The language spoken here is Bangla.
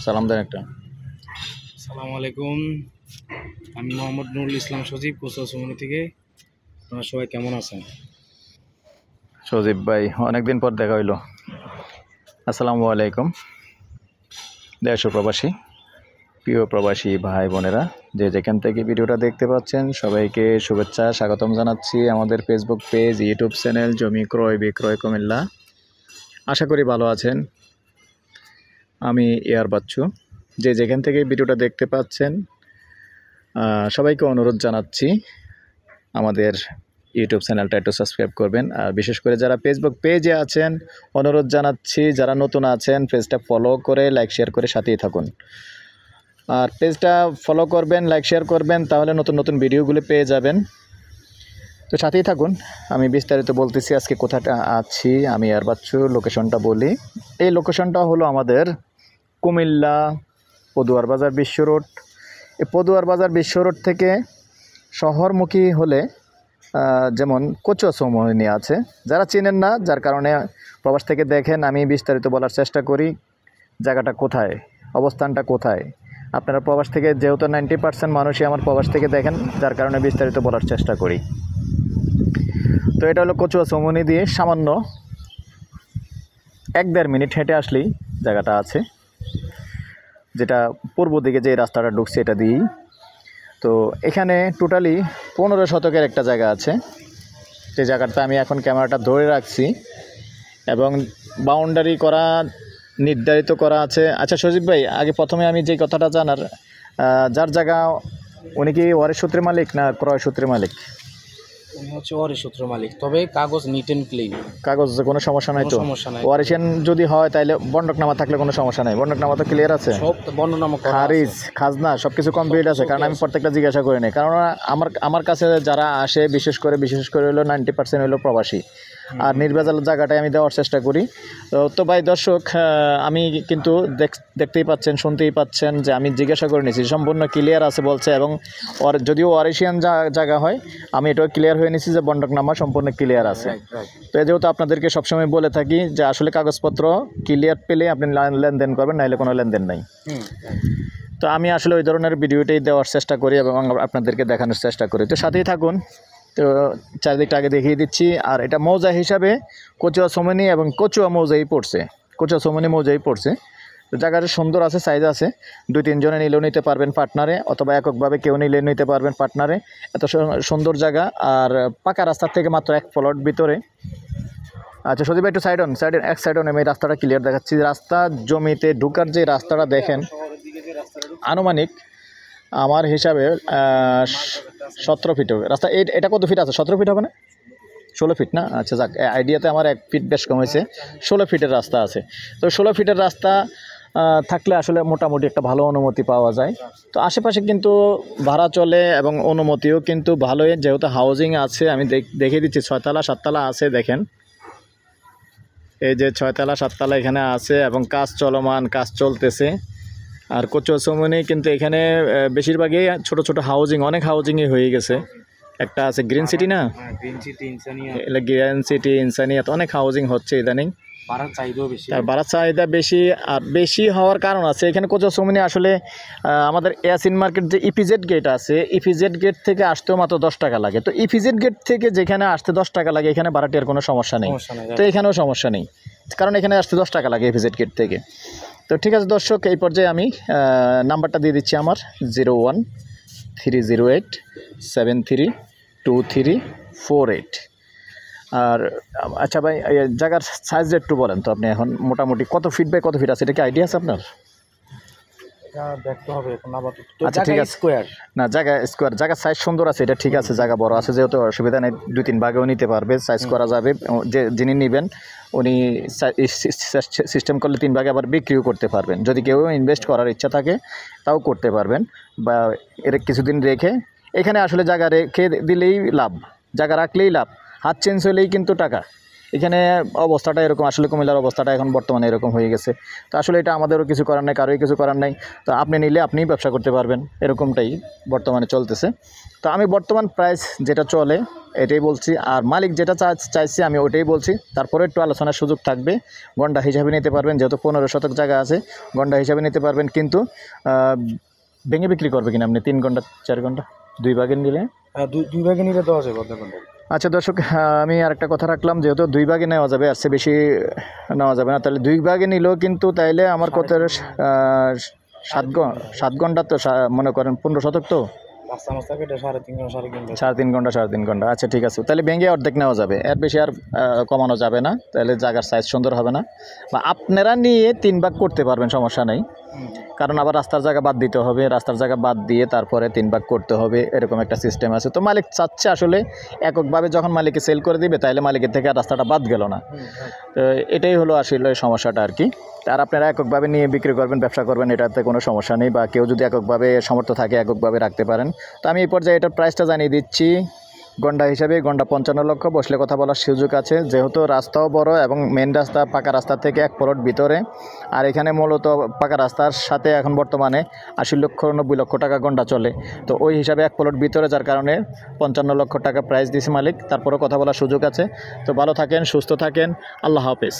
সালাম দেন একটা। আসসালামু আলাইকুম। আমি মোহাম্মদ নুরুল ইসলাম সজীব, কোচা সুমনি থেকে। আপনারা সবাই কেমন আছেন? সজীব ভাই, অনেকদিন পর দেখা হইলো। আসসালামু আলাইকুম দেশ ও প্রবাসী, প্রিয় প্রবাসী ভাই বোনেরা, যে যেখান থেকে ভিডিওটা দেখতে পাচ্ছেন সবাইকে শুভেচ্ছা স্বাগতম জানাচ্ছি আমাদের ফেসবুক পেজ, ইউটিউব চ্যানেল জমি ক্রয় বিক্রয় কুমিল্লা। আশা করি ভালো আছেন। আমি এয়ার বাচ্চু। যে যেখান থেকে ভিডিওটা দেখতে পাচ্ছেন সবাইকে অনুরোধ জানাচ্ছি আমাদের ইউটিউব চ্যানেলটা একটু সাবস্ক্রাইব করবেন। আর বিশেষ করে যারা ফেসবুক পেজে আছেন অনুরোধ জানাচ্ছি, যারা নতুন আছেন পেজটা ফলো করে লাইক শেয়ার করে সাথেই থাকুন। আর পেজটা ফলো করবেন, লাইক শেয়ার করবেন, তাহলে নতুন নতুন ভিডিওগুলো পেয়ে যাবেন। তো সাথেই থাকুন। আমি বিস্তারিত বলতেছি আজকে কোথাটা আছি। আমি আর বাচ্চু লোকেশনটা বলি। এই লোকেশনটা হলো আমাদের কুমিল্লা পদুয়ার বাজার বিশ্ব রোড। এই পদুয়ার বাজার বিশ্ব রোড থেকে শহরমুখী হলে যেমন কচুয়া চৌমুহনী আছে, যারা চেনেন না, যার কারণে প্রবাস থেকে দেখেন, আমি বিস্তারিত বলার চেষ্টা করি জায়গাটা কোথায়, অবস্থানটা কোথায়। আপনারা প্রবাস থেকে, যেহেতু 90% মানুষই আমার প্রবাস থেকে দেখেন, যার কারণে বিস্তারিত বলার চেষ্টা করি। তো এটা হলো কচুয়া চৌমুহনী দিয়ে সামান্য 1-1.5 মিনিট হেঁটে আসলেই জায়গাটা আছে, যেটা পূর্ব দিকে যে রাস্তাটা ঢুকছে এটা দিয়েই। তো এখানে টোটালি 15 শতকের একটা জায়গা আছে, যে জায়গাটা আমি এখন ক্যামেরাটা ধরে রাখছি এবং বাউন্ডারি করা, নির্ধারিত করা আছে। আচ্ছা সজীব ভাই, আগে প্রথমে আমি যে কথাটা জানার, যার জায়গা উনি কি ওয়ারিশ সূত্রের মালিক না ক্রয় সূত্রের মালিক? উনি হচ্ছে ওয়ারিশ সূত্র মালিক, তবে কাগজ নিট অ্যান্ড ক্লিন, কাগজ কোনো সমস্যা নাই তো? সমস্যা নাই। ওয়ারিশান যদি হয় তাহলে বন্ডকনামা থাকলে কোনো সমস্যা নাই? বন্ডকনামা তো ক্লিয়ার আছে, সব বর্ণনামা করা আছে। খারিজ খাজনা সব কিছু কমপ্লিট আছে? কারণ আমি প্রত্যেকটা জিজ্ঞাসা করি নাই, কারণ আমার কাছে যারা আসে বিশেষ করে হলো 90% হলো প্রবাসী, আর নির্ভেজাল জায়গাটায় আমি দেওয়ার চেষ্টা করি। তো ভাই দর্শক, আমি কিন্তু দেখতেই পাচ্ছেন, শুনতেই পাচ্ছেন যে আমি জিজ্ঞাসা করে নিয়েছি, সম্পূর্ণ ক্লিয়ার আছে বলছে। এবং যদিও ওয়ারিশিয়ান জায়গা হয়, আমি এটাও ক্লিয়ার হয়ে নিয়েছি যে বন্ডকনামা সম্পূর্ণ ক্লিয়ার আছে। তো যেহেতু আপনাদেরকে সবসময় বলে থাকি যে আসলে কাগজপত্র ক্লিয়ার পেলে আপনি লেনদেন করবেন, নাহলে কোনো লেনদেন নাই। তো আমি আসলে ওই ধরনের ভিডিওটাই দেওয়ার চেষ্টা করি এবং আপনাদেরকে দেখানোর চেষ্টা করি। তো সাথেই থাকুন। তো চারিদিকটা আগে দেখিয়ে দিচ্ছি। আর এটা মৌজা হিসাবে কচুয়া চৌমুহনী এবং কচুয়া মৌজাই পড়ছে, কচুয়া চৌমুহনী মৌজাই পড়ছে। তো জায়গাটা সুন্দর আছে, সাইজ আছে, 2-3 জনে নিলেও নিতে পারবেন পার্টনারে, অথবা এককভাবে কেউ নিলে নিতে পারবেন পার্টনারে। এত সুন্দর জায়গা, আর পাকা রাস্তার থেকে মাত্র 1 প্লট ভিতরে। আচ্ছা সজীব, একটু সাইড এক সাইড অন, আমি রাস্তাটা ক্লিয়ার দেখাচ্ছি। রাস্তা জমিতে ঢুকার যে রাস্তাটা দেখেন, আনুমানিক আমার হিসাবে 17 ফিট হবে রাস্তা। এটা কত ফিট আছে? 17 ফিট হবে না? 16 ফিট না? আচ্ছা যাক, আইডিয়াতে আমার 1 ফিট বেশ কম হয়েছে। 16 ফিটের রাস্তা আছে। তো 16 ফিটের রাস্তা থাকলে আসলে মোটামুটি একটা ভালো অনুমতি পাওয়া যায়। তো আশেপাশে কিন্তু ভাড়া চলে এবং অনুমতিও কিন্তু ভালোই, যেহেতু হাউজিং আছে। আমি দেখিয়ে দিচ্ছি, 6 তলা 7 তলা আছে, দেখেন এই যে 6 তলা 7 তলা এখানে আছে এবং কাজ চলমান, কাজ চলতেছে। আর কচুয়া চৌমুহনী কিন্তু এখানে বেশিরভাগই ছোট ছোট হাউজিং, অনেক হাউজিংই হয়ে গেছে। একটা আছে গ্রিন সিটি, না green city, ইনসানিয়া, green city, Insaniyat, অনেক হাউজিং হচ্ছে ইদানিং। ভাড়ার চাহিদাও বেশি, আর ভাড়ার চাহিদা বেশি, আর বেশি হওয়ার কারণ আছে এখানে কচুয়া চৌমুহনী আসলে আমাদের ইয়াসিন মার্কেট যে ইপিজেড গেট আছে, ইপিজেড গেট থেকে আসতেও মাত্র 10 টাকা লাগে। তো ইপিজেড গেট থেকে যেখানে আসতে 10 টাকা লাগে, এখানে ভাড়াটির কোনো সমস্যা নেই। তো এখানেও সমস্যা নেই, কারণ এখানে আসতে 10 টাকা লাগে ইপিজেড গেট থেকে। তো ঠিক আছে দর্শক, এই পর্যায়ে আমি নাম্বারটা দিয়ে দিচ্ছি আমার, 01-308-732348। আর আচ্ছা ভাই, জায়গার সাইজ একটু বলেন তো আপনি, এখন মোটামুটি কত ফিট বাই কত ফিট আছে, এটা কি আইডিয়া আছে আপনার? এটা দেখতে হবে এখন আপাতত। আচ্ছা ঠিক আছে, স্কোয়ার না জায়গা স্কোয়ার, জায়গার সাইজ সুন্দর আছে, এটা ঠিক আছে। জায়গা বড় আছে যেহেতু অসুবিধা নেই, 2-3 ভাগেও নিতে পারবে, সাইজ করা যাবে। যে যিনি নেবেন উনি সিস্টেম করলে 3 ভাগে আবার বিক্রিও করতে পারবেন। যদি কেউ ইনভেস্ট করার ইচ্ছা থাকে তাও করতে পারবেন, বা এর কিছুদিন রেখে। এখানে আসলে জায়গা রেখে দিলেই লাভ, জায়গা রাখলেই লাভ, হাত চেঞ্জ হলেই কিন্তু টাকা। এখানে অবস্থাটা এরকম, আসলে কুমিল্লার অবস্থাটা এখন বর্তমানে এরকম হয়ে গেছে। তো আসলে এটা আমাদেরও কিছু করার নেই, কারোই কিছু করার নেই। তো আপনি নিলে আপনিই ব্যবসা করতে পারবেন, এরকমটাই বর্তমানে চলতেছে। তো আমি বর্তমান প্রাইস যেটা চলে এটাই বলছি, আর মালিক যেটা চাইছি আমি ওটাই বলছি। তারপরে একটু আলোচনার সুযোগ থাকবে। গন্ডা হিসাবে নিতে পারবেন, যেহেতু 15 শতক জায়গা আছে, গন্ডা হিসাবে নিতে পারবেন। কিন্তু ভেঙে বিক্রি করবে কিনা আপনি 3 ঘন্টা 4 ঘন্টা 2 ভাগে নিলে? হ্যাঁ, দুই ভাগে নিলে দেওয়া যাবে অর্ধেক ঘন্টা। আচ্ছা দর্শক, আমি আরেকটা কথা রাখলাম, যেহেতু 2 ভাগে নেওয়া যাবে, আর চেয়ে বেশি নেওয়া যাবে না। তাহলে 2 ভাগে নিলেও কিন্তু তাইলে আমার কত 7 ঘন্টা, তো মনে করেন 15 শতক, তো রাস্তা মাস্তা কেটে 3.5 ঘন্টা 3.5 ঘন্টা। 3.5 ঘন্টা। আচ্ছা ঠিক আছে, তাহলে ভেঙে অর্ধেক নেওয়া যাবে, এর বেশি আর কমানো যাবে না। তাহলে জায়গার সাইজ সুন্দর হবে না। বা আপনারা নিয়ে 3 ভাগ করতে পারবেন, সমস্যা নেই। কারণ আবার রাস্তার জায়গা বাদ দিতে হবে, রাস্তার জায়গা বাদ দিয়ে তারপরে 3 ভাগ করতে হবে, এরকম একটা সিস্টেম আছে। তো মালিক চাচ্ছে আসলে এককভাবে যখন মালিককে সেল করে দিবে, তাইলে মালিকের থেকে আর রাস্তাটা বাদ গেল না। তো এটাই হলো আসলে সমস্যাটা আর কি। আর আপনারা এককভাবে নিয়ে বিক্রি করবেন, ব্যবসা করবেন, এটাতে কোনো সমস্যা নেই। বা কেউ যদি এককভাবে সামর্থ্য থাকে এককভাবে রাখতে পারেন। তো আমি এই পর্যায়ে এটার প্রাইসটা জানিয়ে দিচ্ছি। গন্ডা হিসাবে গন্ডা 55 লক্ষ, বসলে কথা বলার সুযোগ আছে, যেহেতু রাস্তাও বড় এবং মেন রাস্তা পাকা রাস্তা থেকে 1 প্লট ভিতরে। আর এখানে মূলত পাকা রাস্তার সাথে এখন বর্তমানে 80 লক্ষ 90 লক্ষ টাকা গন্ডা চলে। তো ওই হিসাবে 1 প্লট ভিতরে, যার কারণে 55 লক্ষ টাকা প্রাইস দিয়েছে মালিক। তারপরেও কথা বলার সুযোগ আছে। তো ভালো থাকেন, সুস্থ থাকেন, আল্লাহ হাফেজ।